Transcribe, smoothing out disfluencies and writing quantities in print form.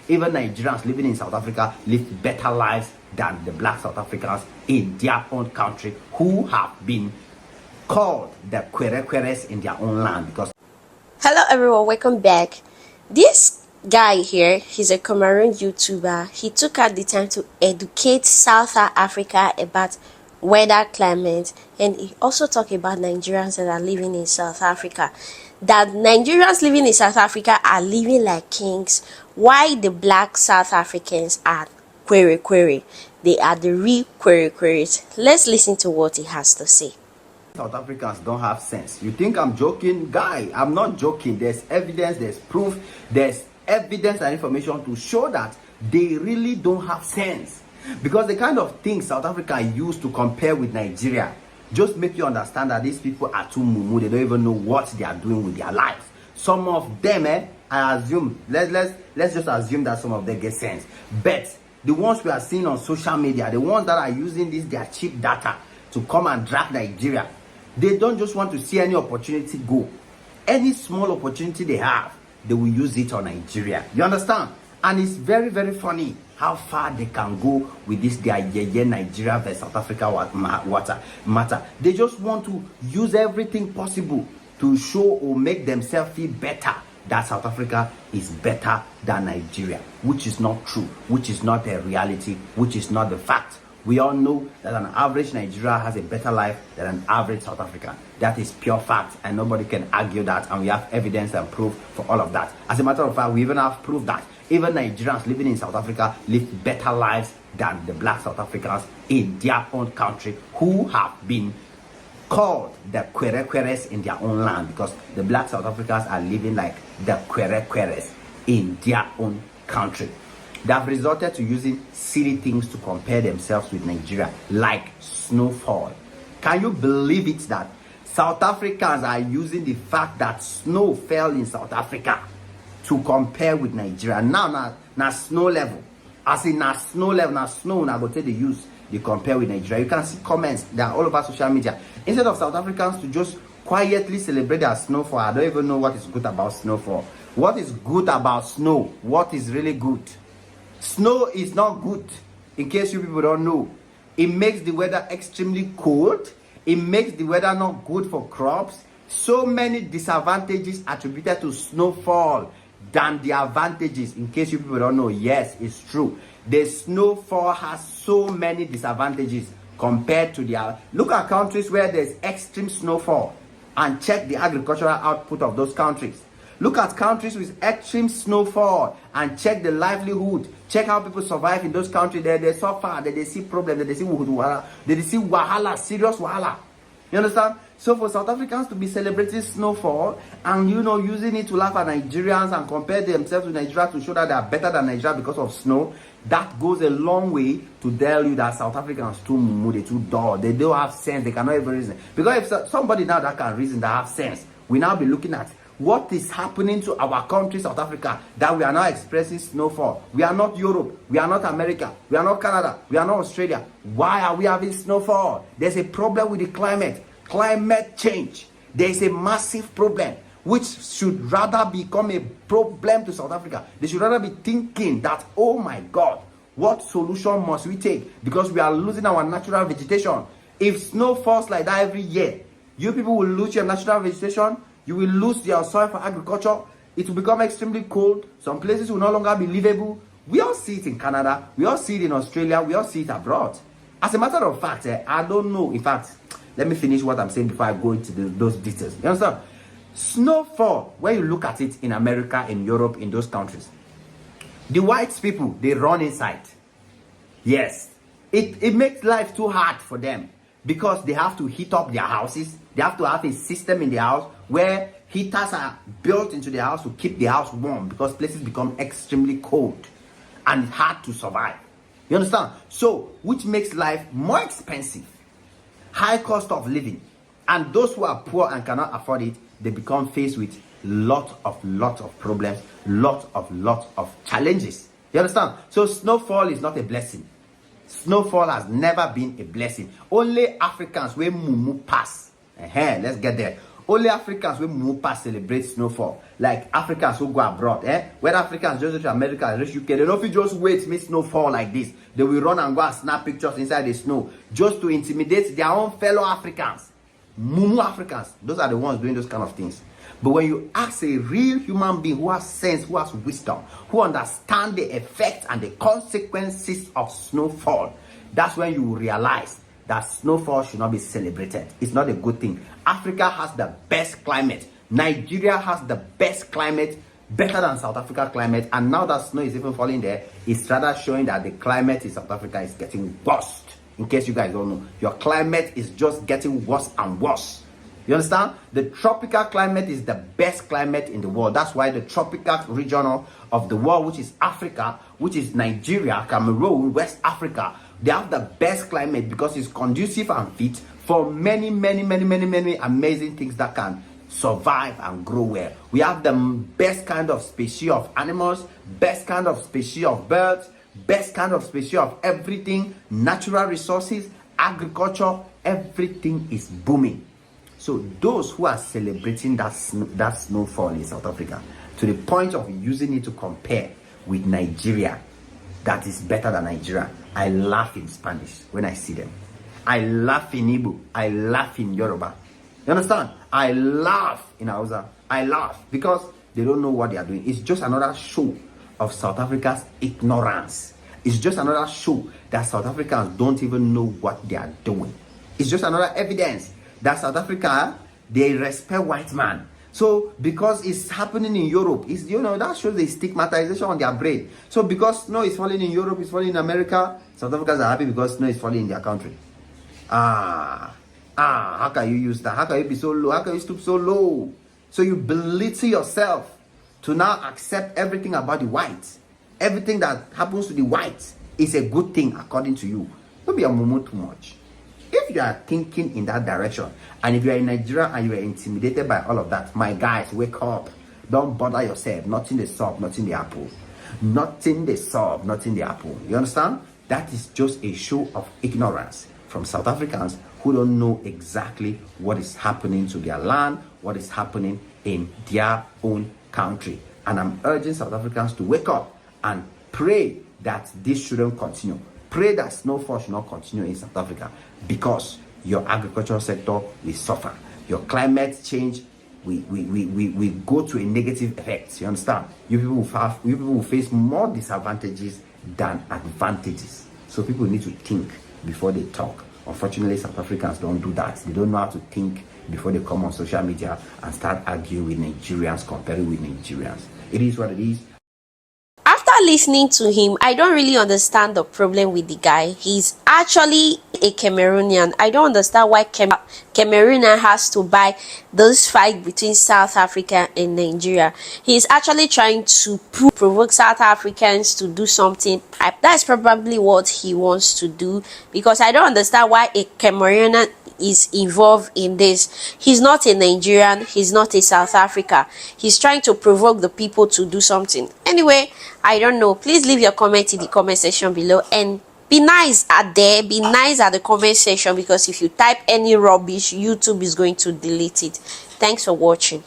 even Nigerians living in South Africa live better lives than the black South Africans in their own country, who have been called the kewrekweres in their own land. Because hello everyone, welcome back. This guy here, he's a Cameroon YouTuber. He took out the time to educate South Africa about weather, climate, and he also talked about Nigerians that are living in South Africa. That Nigerians living in South Africa are living like kings, while the black South Africans are kewrekwere. They are the real kewrekweres. Let's listen to what he has to say. South Africans don't have sense. You think I'm joking? Guy, I'm not joking. There's evidence, there's proof, there's evidence and information to show that they really don't have sense. Because the kind of things South Africa used to compare with Nigeria just make you understand that these people are too mumu. They don't even know what they are doing with their lives. Some of them, I assume, let's just assume that some of them get sense. But the ones we are seeing on social media, the ones that are using their cheap data to come and drag Nigeria, they don't just want to see any opportunity go. Any small opportunity they have, they will use it on Nigeria. You understand? And it's very, very funny how far they can go with this their Nigeria versus South Africa matter. They just want to use everything possible to show or make themselves feel better that South Africa is better than Nigeria, which is not true, which is not a reality, which is not the fact. We all know that an average Nigeria has a better life than an average South African. That is pure fact, and nobody can argue that, and we have evidence and proof for all of that. As a matter of fact, we even have proof that even Nigerians living in South Africa live better lives than the black South Africans in their own country, who have been called the kewrekweres in their own land, because the black South Africans are living like the kewrekweres in their own country. They have resorted to using silly things to compare themselves with Nigeria, like snowfall. Can you believe it that South Africans are using the fact that snow fell in South Africa to compare with Nigeria? Now snow level. As in snow level, now snow, now go take the use, they compare with Nigeria. You can see comments, they are all over social media. Instead of South Africans to just quietly celebrate their snowfall, I don't even know what is good about snowfall. What is good about snow? What is really good? Snow is not good, in case you people don't know. It makes the weather extremely cold. It makes the weather not good for crops. So many disadvantages attributed to snowfall than the advantages, in case you people don't know. Yes, it's true. The snowfall has so many disadvantages compared to the... Look at countries where there's extreme snowfall and check the agricultural output of those countries. Look at countries with extreme snowfall and check the livelihood. Check how people survive in those countries. They suffer, they see problems, they see wahala, serious wahala. You understand? So for South Africans to be celebrating snowfall and using it to laugh at Nigerians and compare themselves with Nigeria to show that they are better than Nigeria because of snow, that goes a long way to tell you that South Africans too mumu, they too dull, they don't have sense, they cannot even reason. Because if somebody now that can reason, that have sense, we now be looking at what is happening to our country, South Africa, that we are now expressing snowfall. We are not Europe, we are not America, we are not Canada, we are not Australia. Why are we having snowfall? There's a problem with the climate change. There is a massive problem which should rather become a problem to South Africa. They should rather be thinking that, oh my God, what solution must we take? Because we are losing our natural vegetation. If snow falls like that every year, you people will lose your natural vegetation. You will lose your soil for agriculture. It will become extremely cold. Some places will no longer be livable. We all see it in Canada. We all see it in Australia. We all see it abroad. As a matter of fact, I don't know. In fact, let me finish what I'm saying before I go into those details. You understand? Snowfall, when you look at it in America, in Europe, in those countries, the white people, they run inside. Yes. It makes life too hard for them because they have to heat up their houses. They have to have a system in the house where heaters are built into the house to keep the house warm, because places become extremely cold and it's hard to survive. You understand? So, which makes life more expensive, high cost of living, and those who are poor and cannot afford it, they become faced with lot of problems, lot of challenges. You understand? So snowfall is not a blessing. Snowfall has never been a blessing. Only Africans where mumu pass. Let's get there. Only Africans will move past celebrate snowfall. Like Africans who go abroad, when Africans just go to America, just UK, they don't feel just wait make snowfall like this. They will run and go and snap pictures inside the snow just to intimidate their own fellow Africans. Mumu Africans, those are the ones doing those kind of things. But when you ask a real human being who has sense, who has wisdom, who understands the effects and the consequences of snowfall, that's when you realize that snowfall should not be celebrated. It's not a good thing. Africa has the best climate. Nigeria has the best climate, better than South Africa climate. And now that snow is even falling there, it's rather showing that the climate in South Africa is getting worse. In case you guys don't know, your climate is just getting worse and worse. You understand? The tropical climate is the best climate in the world. That's why the tropical region of the world, which is Africa, which is Nigeria, Cameroon, West Africa, they have the best climate because it's conducive and fit for many amazing things that can survive and grow well. We have the best kind of species of animals, best kind of species of birds, best kind of species of everything, natural resources, agriculture, everything is booming. So those who are celebrating that snowfall in South Africa, to the point of using it to compare with Nigeria, that is better than Nigeria, I laugh in Spanish when I see them. I laugh in Igbo. I laugh in Yoruba. You understand? I laugh in Hausa. I laugh because they don't know what they are doing. It's just another show of South Africa's ignorance. It's just another show that South Africans don't even know what they are doing. It's just another evidence that South Africa, they respect white man. So because it's happening in Europe, it's, that shows the stigmatization on their brain. So because snow is falling in Europe, it's falling in America, South Africans are happy because snow is falling in their country. How can you use that? How can you be so low? How can you stoop so low? So you belittle yourself to now accept everything about the whites. Everything that happens to the whites is a good thing according to you. Don't be a mumu too much. If you are thinking in that direction, and if you are in Nigeria and you are intimidated by all of that, my guys, wake up. Don't bother yourself. Nothing the solve, nothing the apple. Nothing the solve, nothing the apple. You understand? That is just a show of ignorance from South Africans who don't know exactly what is happening to their land, what is happening in their own country. And I'm urging South Africans to wake up and pray that this shouldn't continue. Pray that snowfall should not continue in South Africa, because your agricultural sector will suffer. Your climate change we go to a negative effect. You understand? You people will face more disadvantages than advantages. So people need to think before they talk. Unfortunately, South Africans don't do that. They don't know how to think before they come on social media and start arguing with Nigerians, comparing with Nigerians. It is what it is. After listening to him, I don't really understand the problem with the guy. He's actually a Cameroonian. I don't understand why Cameroonian has to buy this fight between South Africa and Nigeria. He's actually trying to provoke South Africans to do something. That's probably what he wants to do, because I don't understand why a Cameroonian is involved in this. He's not a Nigerian, he's not a South Africa. He's trying to provoke the people to do something. Anyway, I don't know. Please leave your comment in the comment section below, and be nice be nice at the comment section, because if you type any rubbish, YouTube is going to delete it. Thanks for watching.